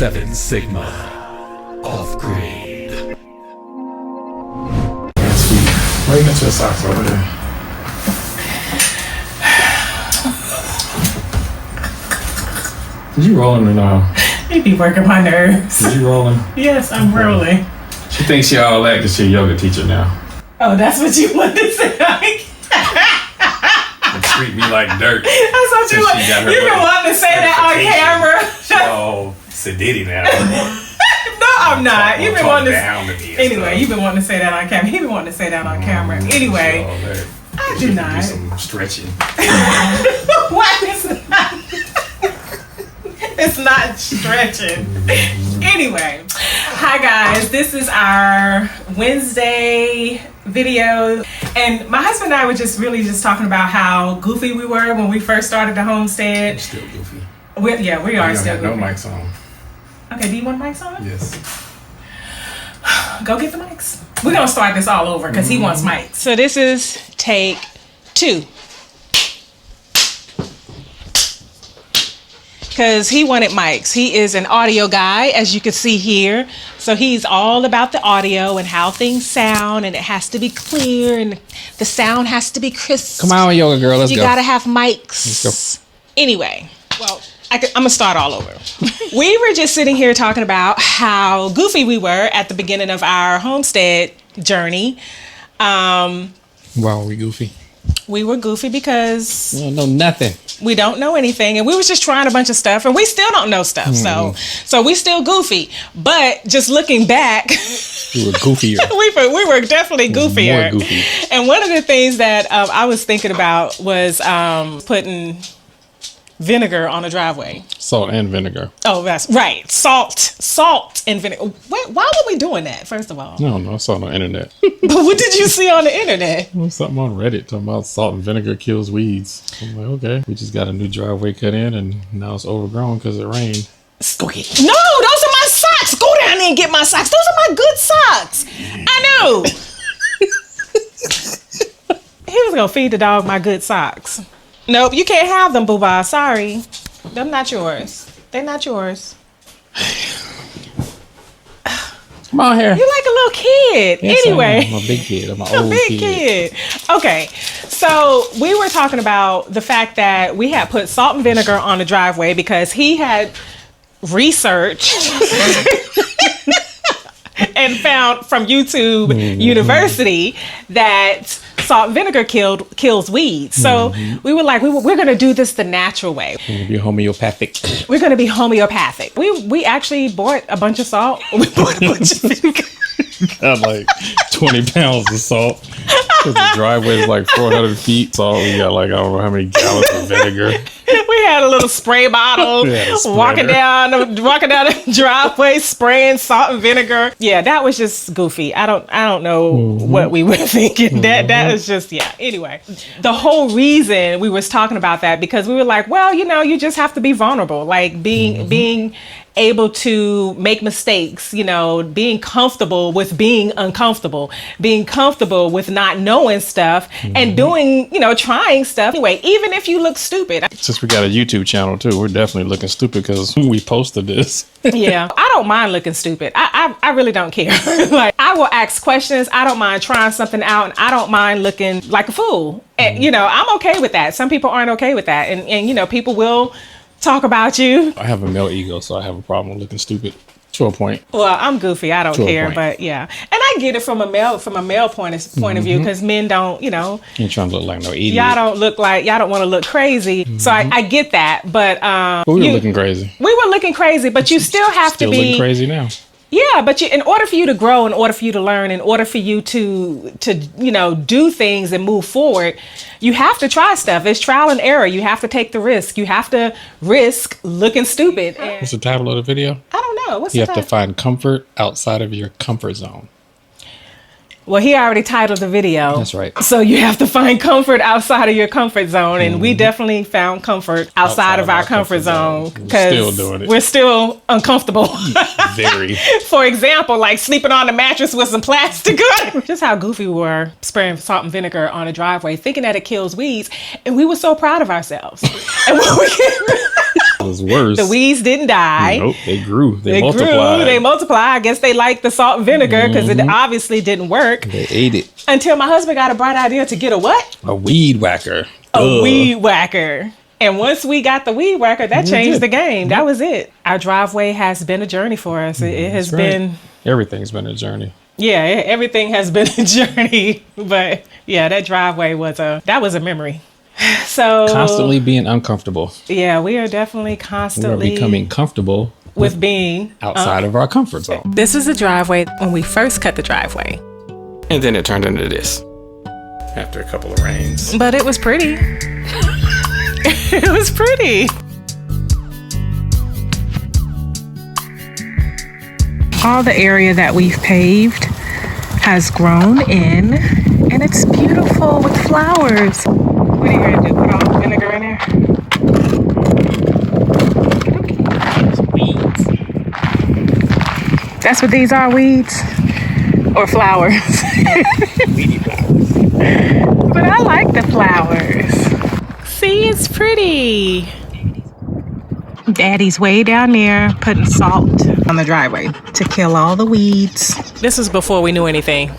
7 Sigma Offgrid. Why you got your socks over there? Did you rolling or no? You be working my nerves. Did you rolling? Yes, I'm rolling. She thinks she all that because she's a yoga teacher now. Oh, that's what you want to say. And treat me like dirt. That's what you want. You've been wanting to say that on camera. Oh, Sedity now. No, I'm not. You've been wanting down to me. Anyway, you've been wanting to say that on camera. You've been wanting to say that on camera. Anyway, I do not. Do some stretching. Why is it not? It's not stretching. Anyway, hi guys. This is our Wednesday video, and my husband and I were just talking about how goofy we were when we first started the homestead. You're still goofy. We are still goofy. No mics on. Okay, do you want mics on? Yes. Go get the mics. We're gonna start this all over because he wants mics. So this is take 2. Because he wanted mics. He is an audio guy, as you can see here. So he's all about the audio and how things sound, and it has to be clear, and the sound has to be crisp. Come on, yoga girl, let's go. You gotta have mics. Let's go. Anyway, well, I'm gonna start all over. We were just sitting here talking about how goofy we were at the beginning of our homestead journey. Why were we goofy? We were goofy because we don't know nothing. We don't know anything, and we was just trying a bunch of stuff, and we still don't know stuff. So we still goofy. But just looking back, we were goofier. we were definitely goofier. More goofy. And one of the things that I was thinking about was putting vinegar on a driveway. Salt and vinegar. Oh, that's right. Salt and vinegar. Why were we doing that, first of all? No, I saw it on the internet. But what did you see on the internet? Something on Reddit talking about salt and vinegar kills weeds. I'm like, okay. We just got a new driveway cut in, and now it's overgrown because it rained. No, those are my socks. Go down there and get my socks. Those are my good socks. I know. He was going to feed the dog my good socks. Nope, you can't have them, boo-ba. Sorry. They're not yours. They're not yours. Come on here. You're like a little kid. Yes, anyway. I'm a big kid. I'm an old big kid. Okay, so we were talking about the fact that we had put salt and vinegar on the driveway because he had researched and found from YouTube University that salt and vinegar kills weeds. So we were like, we're going to do this the natural way. We're going to be homeopathic. We're going to be homeopathic. We actually bought a bunch of salt. We bought a bunch of vinegar. Got like 20 pounds of salt. The driveway is like 400 feet tall. We got like, I don't know how many gallons of vinegar. We had a little spray bottle, walking down the driveway, spraying salt and vinegar. Yeah, that was just goofy. I don't know what we were thinking. That was just, yeah. Anyway, the whole reason we was talking about that because we were like, well, you just have to be vulnerable, like being able to make mistakes, being comfortable with being uncomfortable, being comfortable with not knowing stuff and doing, trying stuff. Anyway, even if you look stupid. Since we got a YouTube channel too, we're definitely looking stupid because we posted this. Yeah, I don't mind looking stupid. I really don't care. Like, I will ask questions. I don't mind trying something out, and I don't mind looking like a fool. And, I'm okay with that. Some people aren't okay with that. And people will talk about you. I have a male ego, so I have a problem with looking stupid to a point. Well, I'm goofy. I don't care, but yeah. And I get it from a male point of view because men don't, You're trying to look like no idiot. Y'all don't want to look crazy. So I get that, but we were looking crazy. We were looking crazy, but you still have to be looking crazy now. Yeah, but in order for you to grow, in order for you to learn, in order for you to do things and move forward, you have to try stuff. It's trial and error. You have to take the risk. You have to risk looking stupid. What's the title of the video? I don't know. You have to find comfort outside of your comfort zone. Well, he already titled the video. That's right. So you have to find comfort outside of your comfort zone. And we definitely found comfort outside of our comfort zone. Because we're still doing it. We're still uncomfortable. Very. For example, like sleeping on the mattress with some plastic on it. Just how goofy we were spraying salt and vinegar on a driveway, thinking that it kills weeds. And we were so proud of ourselves. And when we It was worse. The weeds didn't die. Nope, they grew. They multiplied. They multiplied. I guess they liked the salt and vinegar because it obviously didn't work. They ate it. Until my husband got a bright idea to get a what? A weed whacker. A weed whacker. And once we got the weed whacker, that changed the game. That was it. Our driveway has been a journey for us. It has been... Everything's been a journey. Yeah, everything has been a journey. But yeah, that driveway was a memory. So constantly being uncomfortable. Yeah, we are definitely constantly... We're becoming comfortable with being... outside of our comfort zone. This is the driveway when we first cut the driveway. And then it turned into this. After a couple of rains. But it was pretty. It was pretty. All the area that we've paved has grown in, and it's beautiful with flowers. What are you gonna do? Put all the vinegar in there? Weeds. That's what these are, weeds? Or flowers? Weedy flowers. But I like the flowers. See, it's pretty. Daddy's way down there putting salt on the driveway to kill all the weeds. This was before we knew anything. I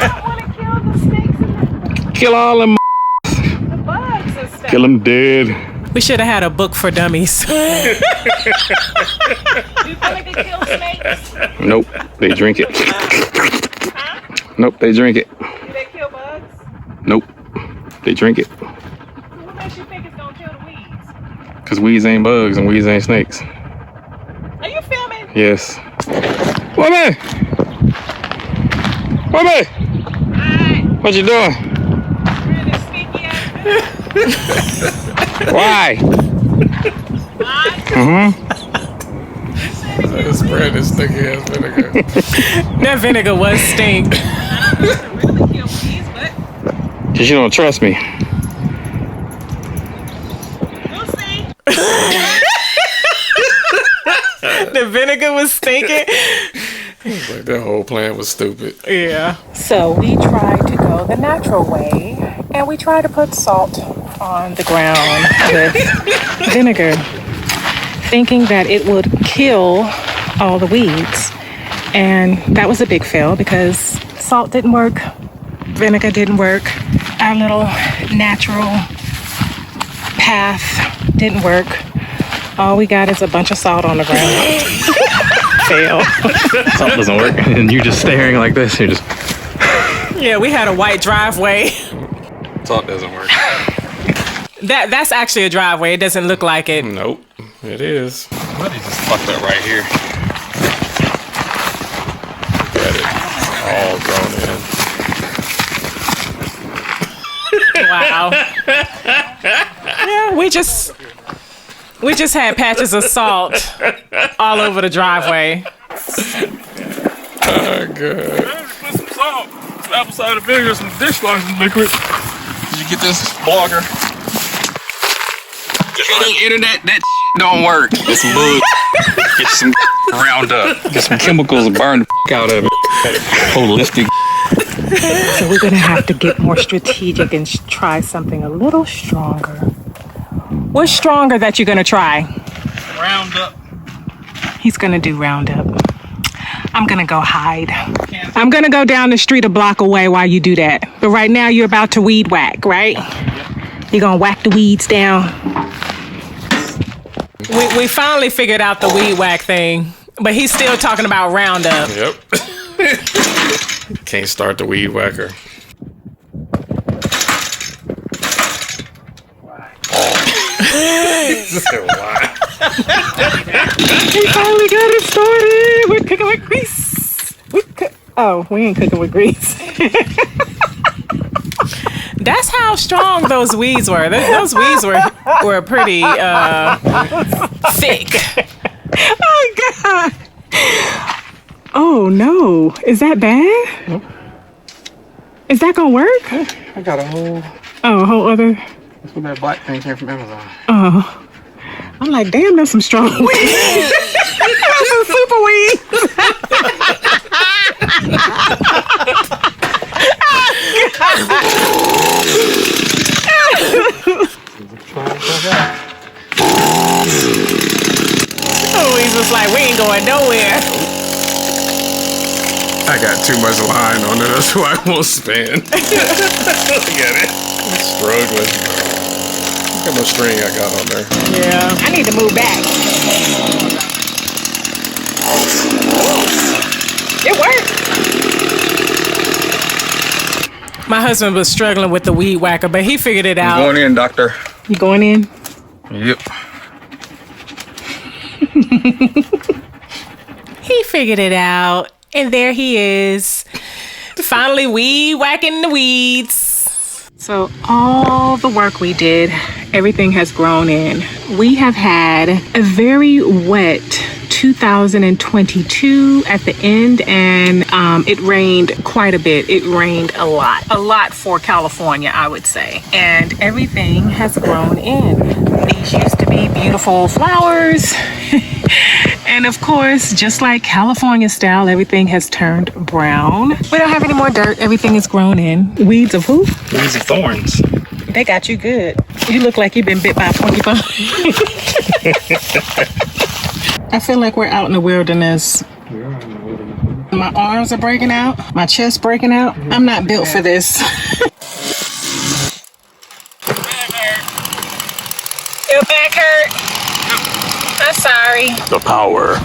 don't want to kill the snakes and kill all them the bugs and stuff. Kill them dead. We should have had a book for dummies. Do you feel like they kill snakes? Nope, they drink it. Nope, they drink it. Do they kill bugs? Nope, they drink it. So what makes you think it's gonna kill the weeds? Because weeds ain't bugs and weeds ain't snakes. Are you filming? Yes. Woman! Woman! Hi. What you doing? Really sneaky ass. Why? Why? Spread this sticky ass vinegar. That vinegar was stink. I don't know if it really kill weeds, but Because you don't trust me. we'll see. The vinegar was stinking. Like that whole plan was stupid. Yeah. So we tried to go the natural way, and we tried to put salt on the ground with vinegar, thinking that it would kill all the weeds. And that was a big fail because salt didn't work, vinegar didn't work, our little natural path didn't work. All we got is a bunch of salt on the ground. Fail. Salt doesn't work, and you're just staring like this. You're just. Yeah, we had a white driveway. Salt doesn't work. That's actually a driveway. It doesn't look like it. Nope, it is. Buddy just fucked up right here. Got it all grown in. Wow. Yeah, we just had patches of salt all over the driveway. Oh, good. Put some salt, some apple cider vinegar, some dishwashing liquid. Did you get this blogger? On the internet, that don't work. Get some bug. Get some Roundup. Get some chemicals and burn the out of it. Holistic. So we're gonna have to get more strategic and try something a little stronger. What's stronger that you're gonna try? Roundup. He's gonna do Roundup. I'm gonna go hide. I'm gonna go down the street a block away while you do that. But right now you're about to weed whack, right? You're gonna whack the weeds down. We finally figured out the weed whack thing, but he's still talking about Roundup. Yep. Can't start the weed whacker. Why? We finally got it started. We're cooking with grease. We ain't cooking with grease. That's how strong those weeds were. Those weeds were pretty thick. Oh God. Oh no. Is that bad? Nope. Is that gonna work? I got a whole other. That's what that black thing came from Amazon. Oh. I'm like, damn, that's some strong weed. That's some super weed. like, we ain't going nowhere. I got too much line on it. That's why I won't spin. Look at it. I'm struggling. Look how much string I got on there. Yeah. I need to move back. It worked. My husband was struggling with the weed whacker, but he figured it out. Going in, doctor. You going in? Yep. He figured it out. And there he is. Finally weed whacking the weeds. So all the work we did, everything has grown in. We have had a very wet 2022 at the end, and it rained quite a bit. It rained a lot for California, I would say. And everything has grown in. These used to be beautiful flowers. And of course, just like California style, everything has turned brown. We don't have any more dirt. Everything is grown in. Weeds of who? Weeds of thorns. They got you good. You look like you've been bit by a porcupine. I feel like we're out in the wilderness. My arms are breaking out. My chest breaking out. I'm not built for this. Your back hurt? I'm sorry. The power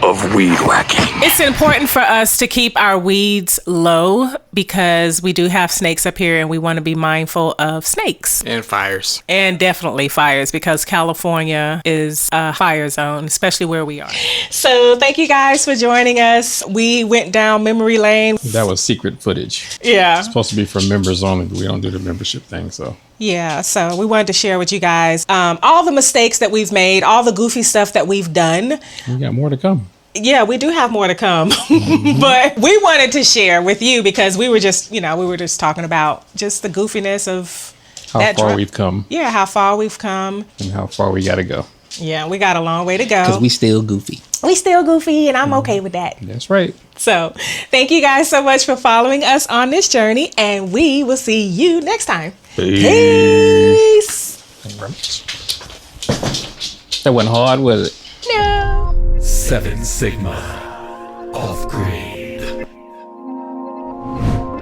of weed whacking. It's important for us to keep our weeds low because we do have snakes up here and we want to be mindful of snakes. And fires. And definitely fires because California is a fire zone, especially where we are. So thank you guys for joining us. We went down memory lane. That was secret footage. Yeah. It's supposed to be for members only, but we don't do the membership thing, so. Yeah, so we wanted to share with you guys all the mistakes that we've made, all the goofy stuff that we've done. We got more to come. Yeah, we do have more to come, but we wanted to share with you because we were just talking about just the goofiness of How far we've come. Yeah, how far we've come. And how far we got to go. Yeah, we got a long way to go. Because we still goofy. We still goofy, and I'm okay with that. That's right. So thank you guys so much for following us on this journey, and we will see you next time. Peace. Thank you very much. That wasn't hard, was it? No. 7 Sigma. Off-grid.